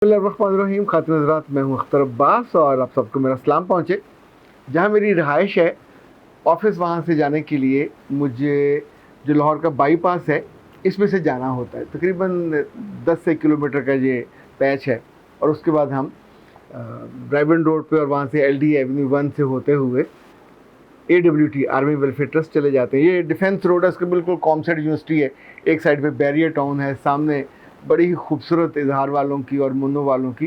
बिस्मिल्लाहिर्रहमानिर्रहीम। खातिन हज़रात, मैं हूँ अख्तर अब्बास और आप सबको मेरा सलाम पहुँचे। जहाँ मेरी रिहाइश है, ऑफिस वहाँ से जाने के लिए मुझे जो लाहौर का बाईपास है इसमें से जाना होता है। तकरीबन 10 से किलोमीटर का ये पैच है और उसके बाद हम ब्राइबन रोड पे और वहाँ से LD एवेन्यू 1 से होते हुए AWT आर्मी वेलफेयर ट्रस्ट चले जाते हैं। ये डिफेंस रोड है, उसके बिल्कुल कॉमसेट यूनिवर्सिटी है, एक साइड पे बैरियर टाउन है, सामने बड़ी ही खूबसूरत इजहार वालों की और मुन्नो वालों की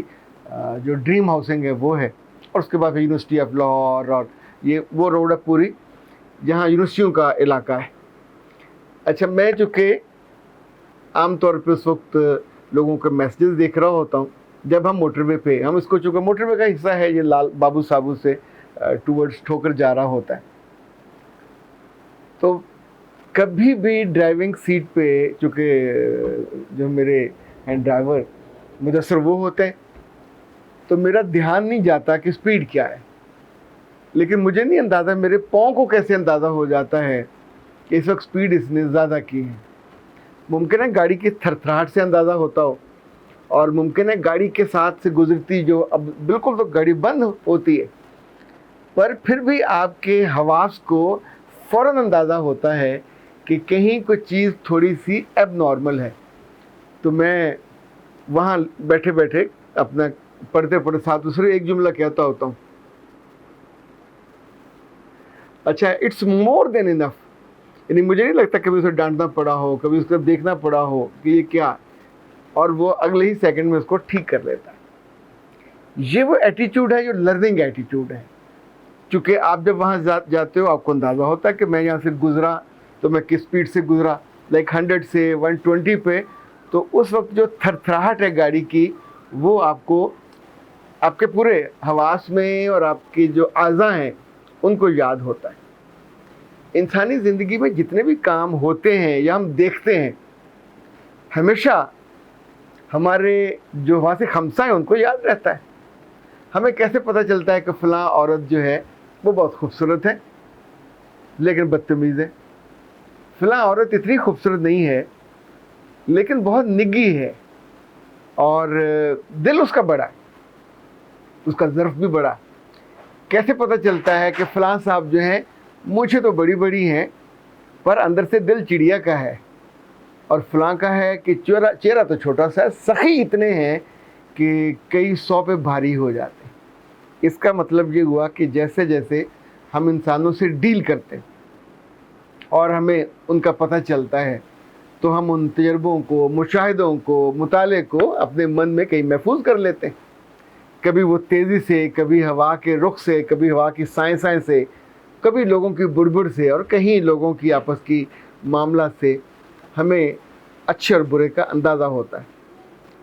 जो ड्रीम हाउसिंग है वो है, और उसके बाद यूनिवर्सिटी ऑफ लाहौर और ये वो रोड है पूरी जहाँ यूनिवर्सिटियों का इलाका है। अच्छा, मैं चूँकि आम तौर पे उस वक्त लोगों के मैसेजेस देख रहा होता हूँ जब हम मोटरवे पे, हम इसको चूँकि मोटरवे का हिस्सा है, ये लाल बाबू साबू से टूवर्ड्स ठोकर जा रहा होता है, तो कभी भी ड्राइविंग सीट पे चूँकि जो मेरे हैं ड्राइवर मुदस्सर वो होते हैं, तो मेरा ध्यान नहीं जाता कि स्पीड क्या है, लेकिन मुझे नहीं अंदाज़ा मेरे पाँव को कैसे अंदाज़ा हो जाता है कि इस वक्त स्पीड इसने ज़्यादा की है। मुमकिन है गाड़ी की थरथराहट से अंदाज़ा होता हो, और मुमकिन है गाड़ी के साथ से गुजरती जो अब बिल्कुल तो गाड़ी बंद होती है, पर फिर भी आपके हवास को फ़ौरन अंदाज़ा होता है कि कहीं कोई चीज़ थोड़ी सी एबनॉर्मल है। तो मैं वहाँ बैठे बैठे अपना पढ़ते पढ़ते साथ दूसरे एक जुमला कहता होता हूँ, अच्छा इट्स मोर देन इनफ। यानी मुझे नहीं लगता कभी उसे डांटना पड़ा हो, कभी उसको देखना पड़ा हो कि ये क्या, और वो अगले ही सेकंड में उसको ठीक कर लेता है। ये वो एटीट्यूड है जो लर्निंग एटीट्यूड है। क्योंकि आप जब वहाँ जाते हो आपको अंदाज़ा होता है कि मैं यहाँ से गुज़रा तो मैं किस स्पीड से गुज़रा, लाइक 100 से 120 पे, तो उस वक्त जो थरथराहट है गाड़ी की वो आपको आपके पूरे हवास में और आपकी जो आज़ा हैं उनको याद होता है। इंसानी ज़िंदगी में जितने भी काम होते हैं या हम देखते हैं, हमेशा हमारे जो वहाँ से खमसा है उनको याद रहता है। हमें कैसे पता चलता है कि फ़लाँ औरत जो है वो बहुत खूबसूरत है लेकिन बदतमीज़ है, फ़लाँ औरत इतनी खूबसूरत नहीं है लेकिन बहुत निग्गी है और दिल उसका बड़ा है, उसका ज़र्फ़ भी बड़ा। कैसे पता चलता है कि फ़लाँ साहब जो हैं मूंछें तो बड़ी बड़ी हैं पर अंदर से दिल चिड़िया का है, और फ़लाँ का है कि चेहरा तो छोटा सा है, सखी इतने हैं कि कई 100 पे भारी हो जाते हैं। इसका मतलब ये हुआ कि जैसे जैसे हम इंसानों से डील करते हैं और हमें उनका पता चलता है, तो हम उन तजर्बों को, मुशाहिदों को, मुताले को अपने मन में कहीं महफूज कर लेते हैं। कभी वो तेज़ी से, कभी हवा के रुख से, कभी हवा की साएँ साएँ से, कभी लोगों की बुड़बुड़ से, और कहीं लोगों की आपस की मामला से हमें अच्छे और बुरे का अंदाज़ा होता है।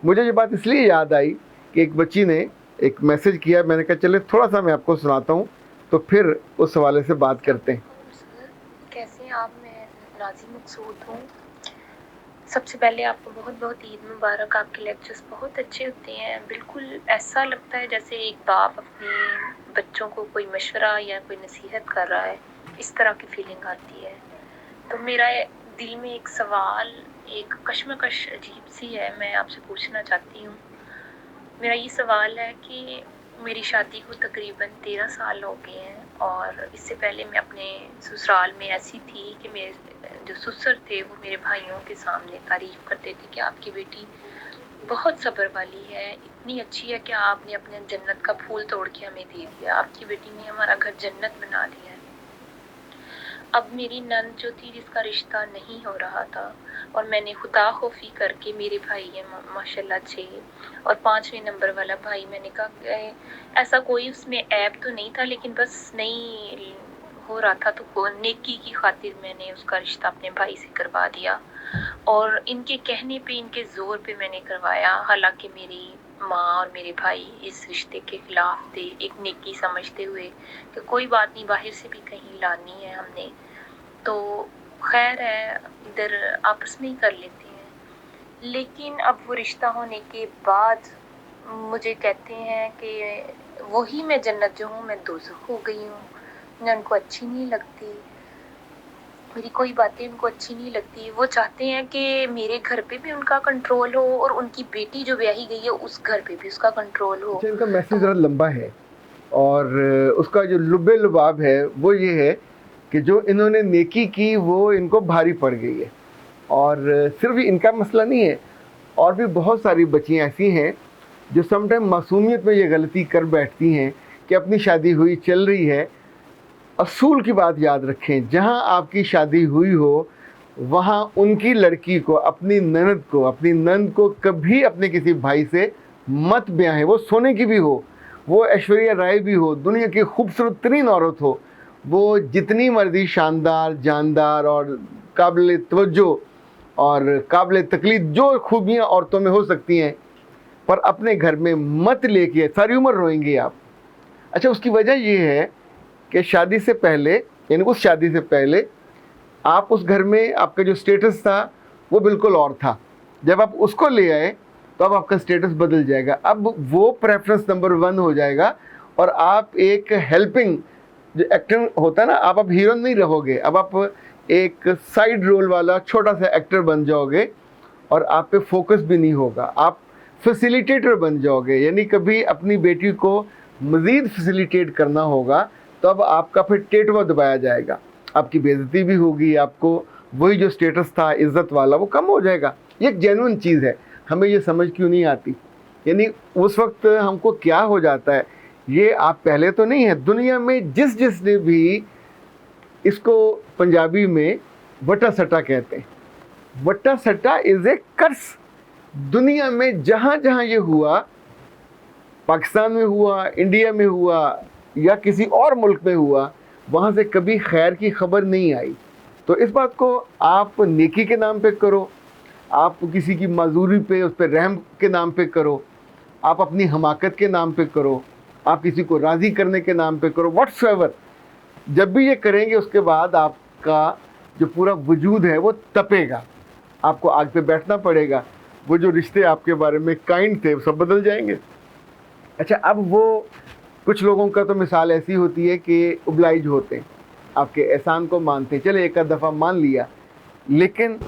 मुझे ये बात इसलिए याद आई कि एक बच्ची ने एक मैसेज किया, मैंने कहा चले थोड़ा सा मैं आपको सुनाता हूँ, तो फिर उस हवाले से बात करते हैं। कैसे हैं आप? मैं नाज़ी मकसूद हूँ। सबसे पहले आपको बहुत बहुत ईद मुबारक। आपके लेक्चर्स बहुत अच्छे होते हैं। बिल्कुल ऐसा लगता है जैसे एक बाप अपने बच्चों को कोई मशवरा या कोई नसीहत कर रहा है, इस तरह की फीलिंग आती है। तो मेरा दिल में एक सवाल, एक कश्मकश अजीब सी है, मैं आपसे पूछना चाहती हूँ। मेरा ये सवाल है कि मेरी शादी को तकरीबन 13 साल हो गए हैं, और इससे पहले मैं अपने ससुराल में ऐसी थी कि मेरे जो ससुर थे वो मेरे भाइयों के सामने तारीफ़ करते थे कि आपकी बेटी बहुत सब्र वाली है, इतनी अच्छी है कि आपने अपने जन्नत का फूल तोड़ के हमें दे दिया, आपकी बेटी ने हमारा घर जन्नत बना दिया है। अब मेरी नंद जो थी, जिसका रिश्ता नहीं हो रहा था, और मैंने खुदा खौफी करके, मेरे भाई है माशाल्लाह 6, और 5वें नंबर वाला भाई, मैंने कहा ऐसा कोई उसमें ऐब तो नहीं था, लेकिन बस नहीं हो रहा था, तो नेकी की खातिर मैंने उसका रिश्ता अपने भाई से करवा दिया, और इनके कहने पे, इनके ज़ोर पे मैंने करवाया। हालांकि मेरी माँ और मेरे भाई इस रिश्ते के खिलाफ थे, एक नेकी समझते हुए कि कोई बात नहीं, बाहर से भी कहीं लानी है हमने, तो खैर है, इधर आपस में ही कर लेते हैं। लेकिन अब वो रिश्ता होने के बाद मुझे कहते हैं कि वही मैं जन्नत जो हूँ मैं दोज़ख हो गई हूँ, मैं उनको अच्छी नहीं लगती। मेरी कोई बातें उनको अच्छी नहीं लगती। वो चाहते हैं कि मेरे घर पे भी उनका कंट्रोल हो और उनकी बेटी जो ब्याही गई है उस घर पे भी उसका कंट्रोल हो। अच्छा, इनका मैसेज ज़रा लंबा है और उसका जो लुब्बे लुबाब है वो ये है कि जो इन्होंने नेकी की वो इनको भारी पड़ गई है। और सिर्फ इनका मसला नहीं है, और भी बहुत सारी बच्चियाँ ऐसी हैं जो समटाइम मासूमियत में ये गलती कर बैठती हैं कि अपनी शादी हुई चल रही है। असूल की बात याद रखें, जहाँ आपकी शादी हुई हो वहाँ उनकी लड़की को, अपनी ननद को कभी अपने किसी भाई से मत ब्याहें। वो सोने की भी हो, वो ऐश्वर्या राय भी हो, दुनिया की खूबसूरत तरीन औरत हो, वो जितनी मर्जी शानदार, जानदार और काबिल तवज्जो और काबिल तकलीद जो खूबियाँ औरतों में हो सकती हैं, पर अपने घर में मत लेके, सारी उम्र रोएंगे आप। अच्छा, उसकी वजह ये है कि शादी से पहले, यानी उस शादी से पहले आप उस घर में, आपका जो स्टेटस था वो बिल्कुल और था। जब आप उसको ले आए तो अब आपका स्टेटस बदल जाएगा। अब वो प्रेफरेंस नंबर 1 हो जाएगा और आप एक हेल्पिंग जो एक्टर होता है ना, आप अब हीरो नहीं रहोगे, अब आप एक साइड रोल वाला छोटा सा एक्टर बन जाओगे और आप पे फोकस भी नहीं होगा। आप फैसिलिटेटर बन जाओगे, यानी कभी अपनी बेटी को मज़ीद फैसिलिटेट करना होगा तो अब आपका फिर टेटवा दबाया जाएगा, आपकी बेइज्जती भी होगी, आपको वही जो स्टेटस था इज़्ज़त वाला वो कम हो जाएगा। ये एक जेन्युइन चीज़ है, हमें ये समझ क्यों नहीं आती। यानी उस वक्त हमको क्या हो जाता है, ये आप पहले तो नहीं है, दुनिया में जिसने भी, इसको पंजाबी में वटा सट्टा कहते हैं। वटा सट्टा इज़ ए कर्स। दुनिया में जहाँ जहाँ ये हुआ, पाकिस्तान में हुआ, इंडिया में हुआ या किसी और मुल्क में हुआ, वहाँ से कभी खैर की खबर नहीं आई। तो इस बात को आप नेकी के नाम पे करो, आप किसी की माजूरी पे, उस पर रहम के नाम पे करो, आप अपनी हमाकत के नाम पे करो, आप किसी को राज़ी करने के नाम पे करो, व्हाट्सएवर। जब भी ये करेंगे उसके बाद आपका जो पूरा वजूद है वो तपेगा, आपको आग पे बैठना पड़ेगा। वो जो रिश्ते आपके बारे में काइंड थे वो सब बदल जाएंगे। अच्छा, अब वो कुछ लोगों का तो मिसाल ऐसी होती है कि ओब्लाइज होते हैं, आपके एहसान को मानते हैं, चले एक आध दफ़ा मान लिया, लेकिन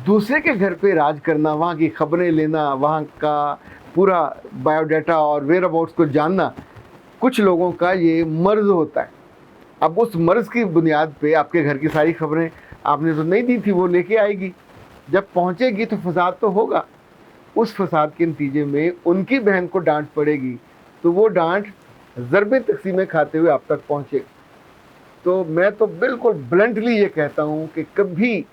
दूसरे के घर पे राज करना, वहाँ की ख़बरें लेना, वहाँ का पूरा बायोडाटा और वेयर अबाउट्स को जानना, कुछ लोगों का ये मर्ज़ होता है। अब उस मर्ज़ की बुनियाद पे आपके घर की सारी खबरें आपने तो नहीं दी थी, वो लेके आएगी। जब पहुँचेगी तो फसाद तो होगा। उस फसाद के नतीजे में उनकी बहन को डांट पड़ेगी, तो वो डांट ज़रबे तक़सीमें खाते हुए आप तक पहुँचेगी। तो मैं तो बिल्कुल ब्लंटली ये कहता हूँ कि कभी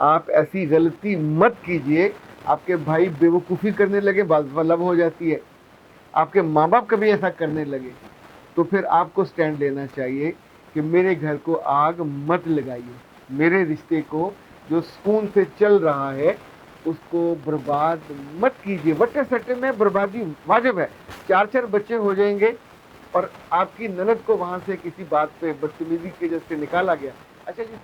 आप ऐसी गलती मत कीजिए। आपके भाई बेवकूफ़ी करने लगे, बात लब हो जाती है, आपके माँ बाप कभी ऐसा करने लगे, तो फिर आपको स्टैंड लेना चाहिए कि मेरे घर को आग मत लगाइए, मेरे रिश्ते को जो सुकून से चल रहा है उसको बर्बाद मत कीजिए। वट्टे सट्टे में बर्बादी वाजिब है। 4 बच्चे हो जाएंगे और आपकी ननद को वहाँ से किसी बात पे बदतमीजी की वजह से निकाला गया, अच्छा जी,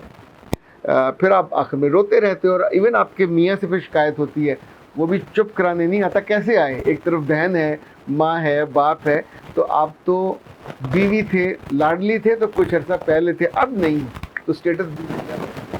फिर आप आखिर में रोते रहते हो। और इवन आपके मियाँ से फिर शिकायत होती है, वो भी चुप कराने नहीं आता। कैसे आए, एक तरफ बहन है, माँ है, बाप है, तो आप तो बीवी थे, लाडली थे तो कुछ अर्सा पहले थे, अब नहीं, तो स्टेटस भी